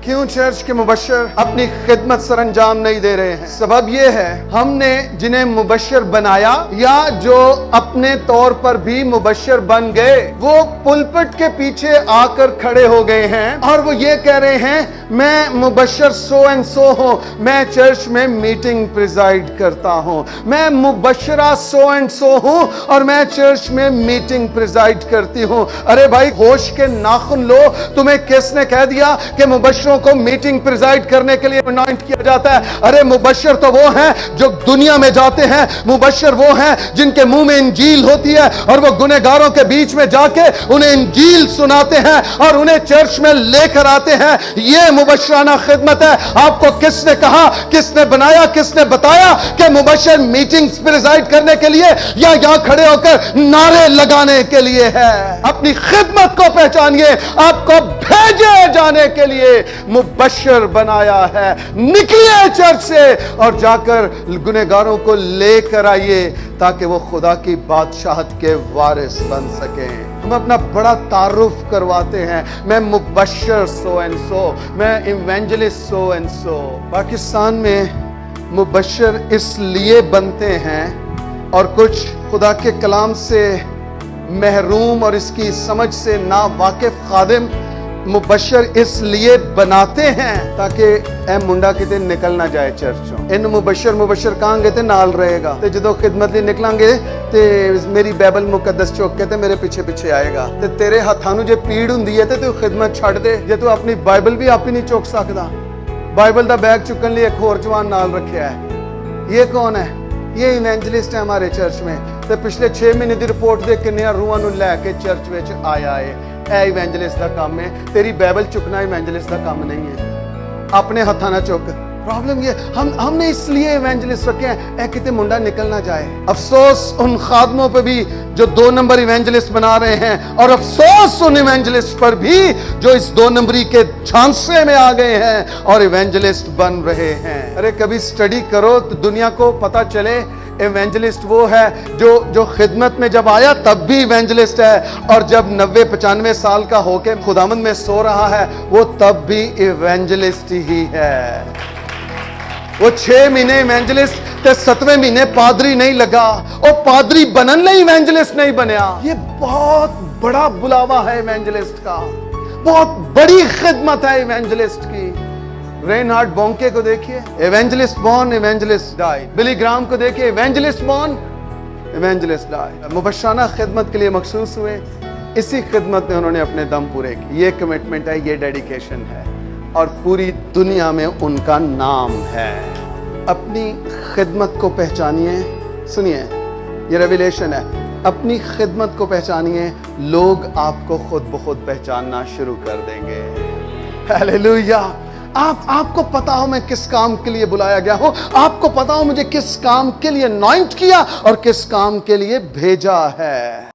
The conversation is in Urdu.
کیوں چرچ کے مبشر اپنی خدمت سر انجام نہیں دے رہے ہیں؟ سبب یہ ہے ہم نے جنہیں مبشر بنایا یا جو اپنے طور پر بھی مبشر بن گئے وہ پلپٹ کے پیچھے آ کر کھڑے ہو گئے ہیں اور وہ یہ کہہ رہے ہیں میں مبشر سو اینڈ سو ہوں، میں چرچ میں میٹنگ پریزائڈ کرتا ہوں، میں مبشرہ سو اینڈ سو ہوں اور میں چرچ میں میٹنگ پریزائڈ کرتی ہوں۔ ارے بھائی ہوش کے ناخن لو، تمہیں کس نے کہہ دیا کہ مبشروں کو میٹنگ پریزائڈ کرنے کے لیے انوائنٹ کیا جاتا ہے؟ ارے مبشر تو وہ ہیں جو دنیا میں جاتے ہیں، مبشر وہ ہیں جن کے منہ میں انجیل ہوتی ہے اور وہ گنہگاروں کے بیچ میں جا کے انہیں انجیل سناتے ہیں اور انہیں چرچ میں لے کر آتے ہیں۔ یہ مبشرانہ خدمت ہے۔ آپ کو کس نے کہا، کس نے بنایا، کس نے بتایا کہ مبشر میٹنگز پریزائڈ کرنے کے لیے یا یہاں کھڑے ہو کر نعرے لگانے کے لیے ہے؟ اپنی خدمت کو پہچانیے، آپ کو بھیجے جانے کے لیے مبشر بنایا ہے۔ نکلیے چرچ سے اور جا کر گنہگاروں کو لے کر آئیے تاکہ وہ خدا کی بادشاہت کے وارث بن سکیں۔ ہم اپنا بڑا تعارف کرواتے ہیں، میں مبشر سو اینڈ سو، میں evangelist so and so. Pakistan میں مبشر اس لیے بنتے ہیں اور کچھ خدا کے کلام سے محروم اور اس کی سمجھ سے نا واقف خادم مبشر اس لیے بناتے ہیں تاکہ اے منڈا کتے نکل نہ جائے چرچوں۔ ان مبشر کہاں گے تے نال رہے گا تے جدو خدمت لی نکلیں گے تے میری بائبل مقدس چوک کے تے میرے پیچھے پیچھے آئے گا تے تیرے ہاتھانو جے پیڑ ہوندی ہے تے تو خدمت چھڑ دے جے تو اپنی بائبل بھی آپ ہی نہیں چوک سکدا۔ بائبل دا بیگ چکن لیے ایک اور جوان نال رکھیا ہے۔ یہ کون ہے؟ یہ ایونجلسٹ ہے ہمارے چرچ میں تے پچھلے 6 مہینے دی رپورٹ دے کنیا روحاں نو لے کے چرچ وچ آیا ہے۔ اے ایونجلسٹ دا کام ہے، تیری بائبل چکنا ایونجلسٹ دا کام نہیں ہے۔ اپنے ہتھاں نہ چک۔ پرابلم یہ ہم نے اس لیے ایونجلسٹ رکھے ہیں اے کتے منڈا نکل نہ جائے۔ افسوس ان خادموں پہ بھی جو 2 نمبر ایونجلسٹ بنا رہے ہیں اور افسوس ان ایونجلسٹ پر بھی جو اس 2 نمبری کے جھانسے میں آ گئے ہیں اور ایونجلسٹ بن رہے ہیں۔ ارے کبھی سٹڈی کرو تو دنیا کو پتا چلے ایونجلسٹ وہ ہے جو خدمت میں جب آیا تب بھی ایونجلسٹ ہے اور جب 90-95 سال کا ہو کے خداوند میں سو رہا ہے وہ تب بھی ایونجلسٹ ہی ہے۔ وہ 6 مہینے ایونجلسٹ تے 7ویں مہینے پادری نہیں لگا، اور پادری بنن لئی ایونجلسٹ نہیں بنیا۔ یہ بہت بڑا بلاوا ہے ایونجلسٹ کا، بہت بڑی خدمت ہے ایونجلسٹ کی۔ رینہارڈ بونکے کو دیکھیے، ایونجلسٹ بورن ایونجلسٹ ڈائی۔ بلی گرام کو دیکھیے، ایونجلسٹ بورن ایونجلسٹ ڈائی۔ مبشرانہ خدمت کے لیے مخصوص ہوئے، اسی خدمت میں انہوں نے اپنے دم پورے کیے۔ یہ کمٹمنٹ ہے، یہ ڈیڈیکیشن ہے اور پوری دنیا میں ان کا نام ہے۔ اپنی خدمت کو پہچانیے۔ سنیے، یہ ریویلیشن ہے، اپنی خدمت کو پہچانیے، لوگ آپ کو خود بخود پہچاننا شروع کر دیں گے۔ ہیلیلویا۔ آپ کو پتا ہو میں کس کام کے لیے بلایا گیا ہوں، آپ کو پتا ہو مجھے کس کام کے لیے انوائنٹ کیا اور کس کام کے لیے بھیجا ہے۔